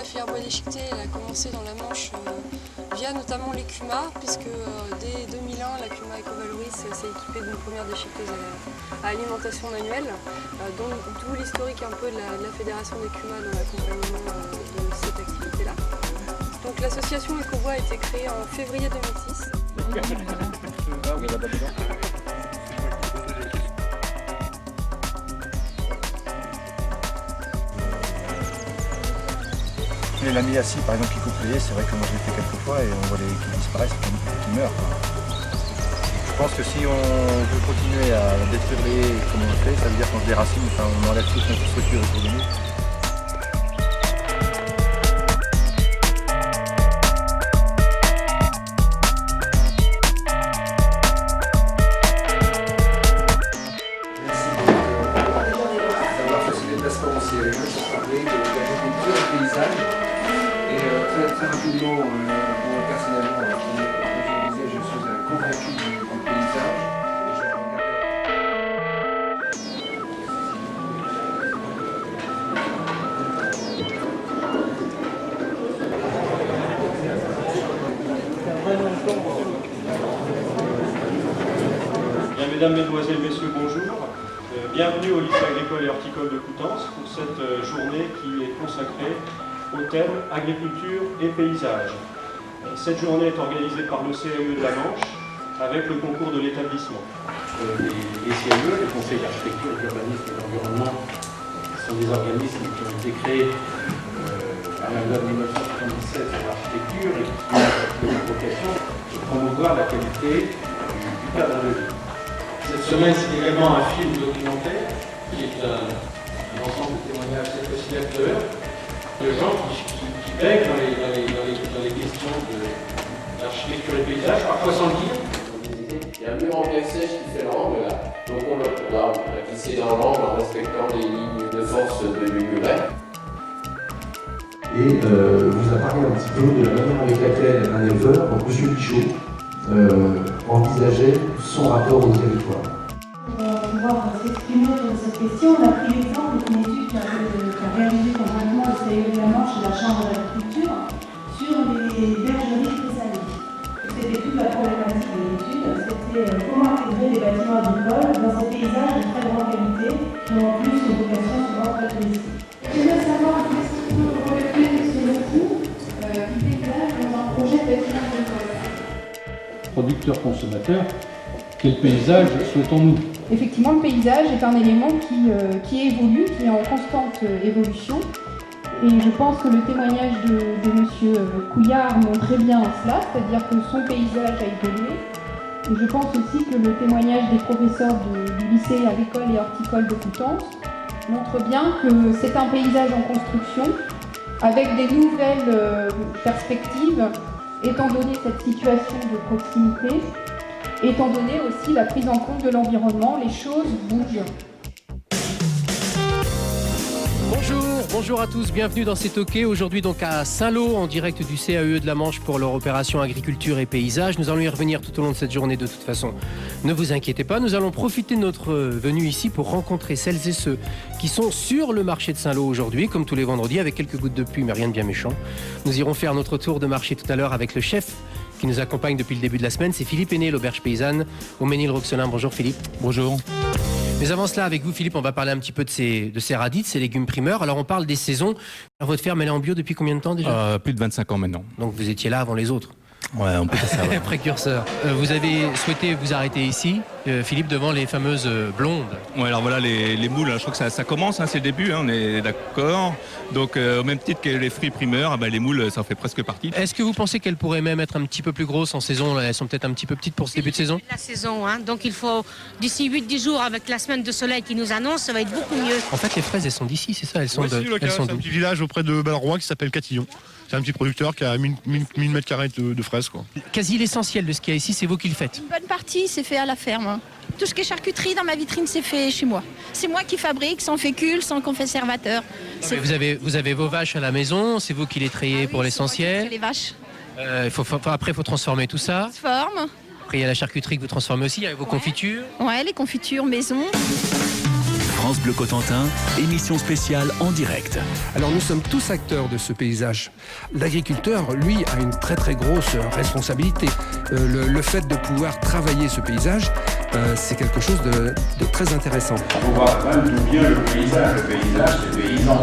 la filière bois déchiqueté, elle a commencé dans la Manche via notamment l'écuma, puisque dès 2001, la Cuma Ecovaloris s'est équipée d'une première déchiqueteuse à alimentation manuelle, d'où l'historique un peu de la fédération des Cuma dans l'accompagnement de cette activité-là. Donc l'association Ecobois a été créée en février 2006. Les lamiacies par exemple qui coupent les haies, c'est vrai que moi je l'ai fait quelques fois et on voit les qui disparaissent, qui meurent. Je pense que si on veut continuer à détruire les haies comme on le fait, ça veut dire qu'on se déracine, on enlève toute notre structure autour de nous. Très rapidement, moi personnellement, comme je disais, je suis un convaincu du paysage. Bien, mesdames, mesdemoiselles, messieurs, bonjour. Bienvenue au lycée agricole et horticole de Coutances pour cette journée qui est consacrée au thème agriculture et paysage. Cette journée est organisée par le CAE de la Manche avec le concours de l'établissement. Les CAE, les conseils d'architecture, d'urbanisme et d'environnement, sont des organismes qui ont été créés par la loi de 1977 sur l'architecture et qui ont la vocation de promouvoir la qualité du cadre de vie. Cette semaine, c'est également un film documentaire qui est un ensemble de témoignages cette fois-ci d'acteurs, de gens qui baignent dans les questions de l'architecture et du paysage, parfois sans le dire. Il y a un mur en pierre sèche qui fait l'angle là, donc on va glisser dans l'angle en respectant les lignes de force de l'UREC. Et vous a parlé un petit peu de la manière avec laquelle un éleveur, donc M. Bichot, envisageait son rapport au territoire. Pour pouvoir s'exprimer sur cette question, on a pris l'exemple d'une étude qu'a réalisée conjointement le CAE de la Manche et la Chambre d'agriculture sur les bergeries spécialisées. C'était toute la problématique de l'étude, c'était comment intégrer les bâtiments agricoles dans ces paysages de très grande qualité qui ont en plus une vocation souvent très touristique. J'aimerais savoir qu'est-ce qui peut refléter selon vous du paysage dans un projet de bâtiment agricole. Producteurs-consommateurs, quel paysage souhaitons-nous? Effectivement, le paysage est un élément qui évolue, qui est en constante évolution. Et je pense que le témoignage de M. Couillard montrait bien cela, c'est-à-dire que son paysage a évolué. Et je pense aussi que le témoignage des professeurs du lycée agricole et horticole de Coutances montre bien que c'est un paysage en construction, avec des nouvelles perspectives, étant donné cette situation de proximité, étant donné aussi la prise en compte de l'environnement, les choses bougent. Bonjour à tous, bienvenue dans C'est OK. Aujourd'hui donc à Saint-Lô, en direct du CAE de la Manche pour leur opération agriculture et paysage. Nous allons y revenir tout au long de cette journée de toute façon. Ne vous inquiétez pas, nous allons profiter de notre venue ici pour rencontrer celles et ceux qui sont sur le marché de Saint-Lô aujourd'hui, comme tous les vendredis, avec quelques gouttes de pluie, mais rien de bien méchant. Nous irons faire notre tour de marché tout à l'heure avec le chef qui nous accompagne depuis le début de la semaine. C'est Philippe Henné, l'auberge paysanne au Ménil-Roxelin. Bonjour Philippe. Bonjour. Mais avant cela, avec vous Philippe, on va parler un petit peu de ces radis, de ces légumes primeurs. Alors on parle des saisons. Alors, votre ferme, elle est en bio depuis combien de temps déjà? Plus de 25 ans maintenant. Donc vous étiez là avant les autres? Ouais, on peut dire ça. Ouais. Précurseur. Vous avez souhaité vous arrêter ici, Philippe, devant les fameuses blondes. Ouais, alors voilà, les moules, je crois que ça commence, c'est le début, on est d'accord. Donc au même titre que les fruits primeurs, les moules, ça en fait presque partie. Est-ce que vous pensez qu'elles pourraient même être un petit peu plus grosses en saison? Elles sont peut-être un petit peu petites pour ce début de saison? La saison, donc il faut, d'ici 8-10 jours, avec la semaine de soleil qui nous annonce, ça va être beaucoup mieux. En fait, les fraises, elles sont d'ici, c'est ça? Elles sont c'est un petit village auprès de Balleroy qui s'appelle Catillon. C'est un petit producteur qui a 1000 mètres carrés de fraises, quoi. Quasi l'essentiel de ce qu'il y a ici, c'est vous qui le faites? Une bonne partie, c'est fait à la ferme. Tout ce qui est charcuterie dans ma vitrine, c'est fait chez moi. C'est moi qui fabrique, sans fécule, sans conservateur. Vous avez vos vaches à la maison, c'est vous qui les trayez pour l'essentiel. Les vaches. Après, il faut transformer tout ça. Transforme. Après, il y a la charcuterie que vous transformez aussi, il y a vos confitures. Ouais, les confitures maison. France Bleu Cotentin, émission spéciale en direct. Alors nous sommes tous acteurs de ce paysage. L'agriculteur, lui, a une très très grosse responsabilité. Le fait de pouvoir travailler ce paysage, c'est quelque chose de très intéressant. Il faut voir quand même d'où vient le paysage. Le paysage, c'est paysan.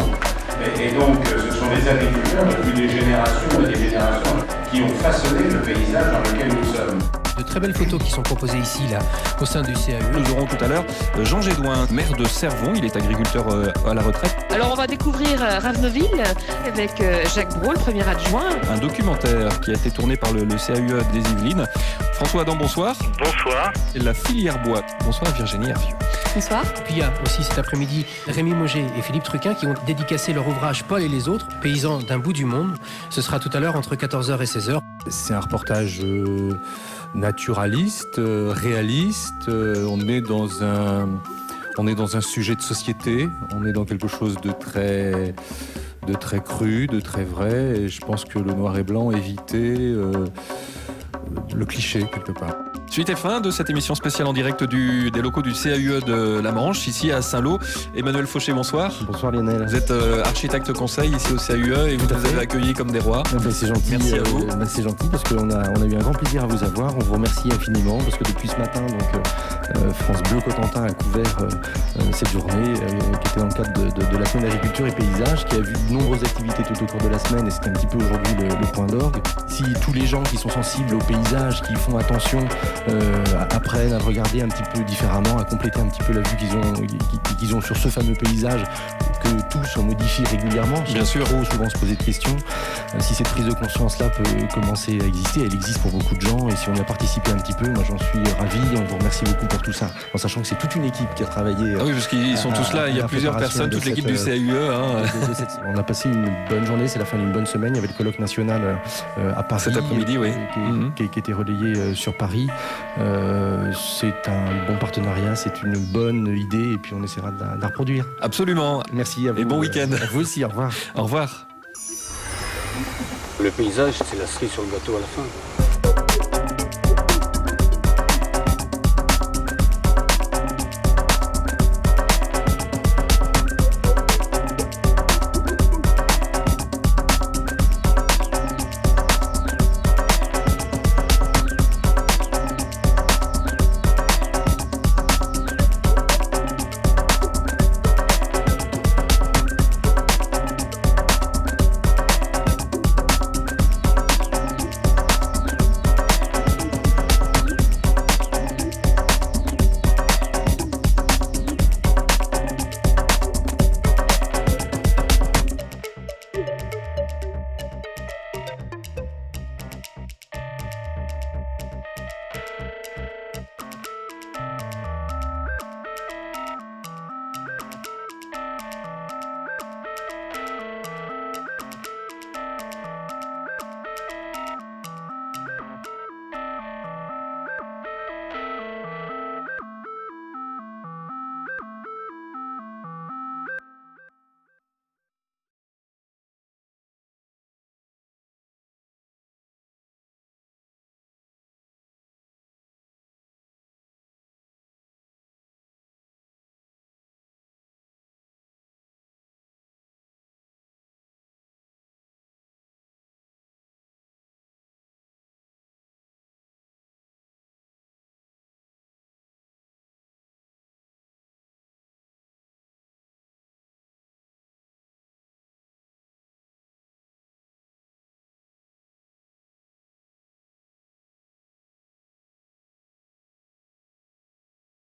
Et donc, ce sont les agriculteurs depuis des générations et des générations qui ont façonné le paysage dans lequel nous sommes. De très belles photos qui sont proposées ici, là, au sein du CAE. Nous aurons tout à l'heure Jean Gédouin, maire de Cervon. Il est agriculteur à la retraite. Alors on va découvrir Raveneville avec Jacques Brault, le premier adjoint. Un documentaire qui a été tourné par le CAUE des Yvelines. François Adam, bonsoir. Bonsoir. Et la filière bois. Bonsoir Virginie Hervieux. Bonsoir. Puis il y a aussi cet après-midi Rémi Mauger et Philippe Truquin qui ont dédicacé leur ouvrage Paul et les autres, paysans d'un bout du monde. Ce sera tout à l'heure entre 14h et 16h. C'est un reportage naturaliste, réaliste. On est dans un sujet de société. On est dans quelque chose de très cru, de très vrai. Et je pense que le noir et blanc évitait le cliché quelque part. Suite et fin de cette émission spéciale en direct des locaux du CAUE de la Manche, ici à Saint-Lô. Emmanuel Fauché, bonsoir. Bonsoir Lionel. Vous êtes architecte conseil ici au CAUE et vous nous avez accueillis comme des rois. C'est gentil. Merci à vous. C'est gentil parce qu'on a eu un grand plaisir à vous avoir. On vous remercie infiniment parce que depuis ce matin, France Bleu Cotentin a couvert cette journée qui était dans le cadre de la semaine d'agriculture et paysage, qui a vu de nombreuses activités tout au cours de la semaine et c'est un petit peu aujourd'hui le point d'orgue. Si tous les gens qui sont sensibles au paysage, qui font attention, apprennent à regarder un petit peu différemment, à compléter un petit peu la vue qu'ils ont sur ce fameux paysage que tous on modifie régulièrement, bien sûr, trop souvent se poser de questions. Si cette prise de conscience-là peut commencer à exister, elle existe pour beaucoup de gens et si on y a participé un petit peu, moi j'en suis ravi. On vous remercie beaucoup pour tout ça, en sachant que c'est toute une équipe qui a travaillé. Ah oui, parce qu'ils sont tous là, il y a plusieurs personnes, toute l'équipe du CAUE. On a passé une bonne journée, c'est la fin d'une bonne semaine. Il y avait le colloque national à Paris cet après-midi, oui, qui était relayé sur Paris. C'est un bon partenariat, c'est une bonne idée et puis on essaiera de la reproduire. Absolument. Merci à vous. Et bon week-end. À vous aussi, au revoir. Au revoir. Le paysage, c'est la cerise sur le gâteau à la fin.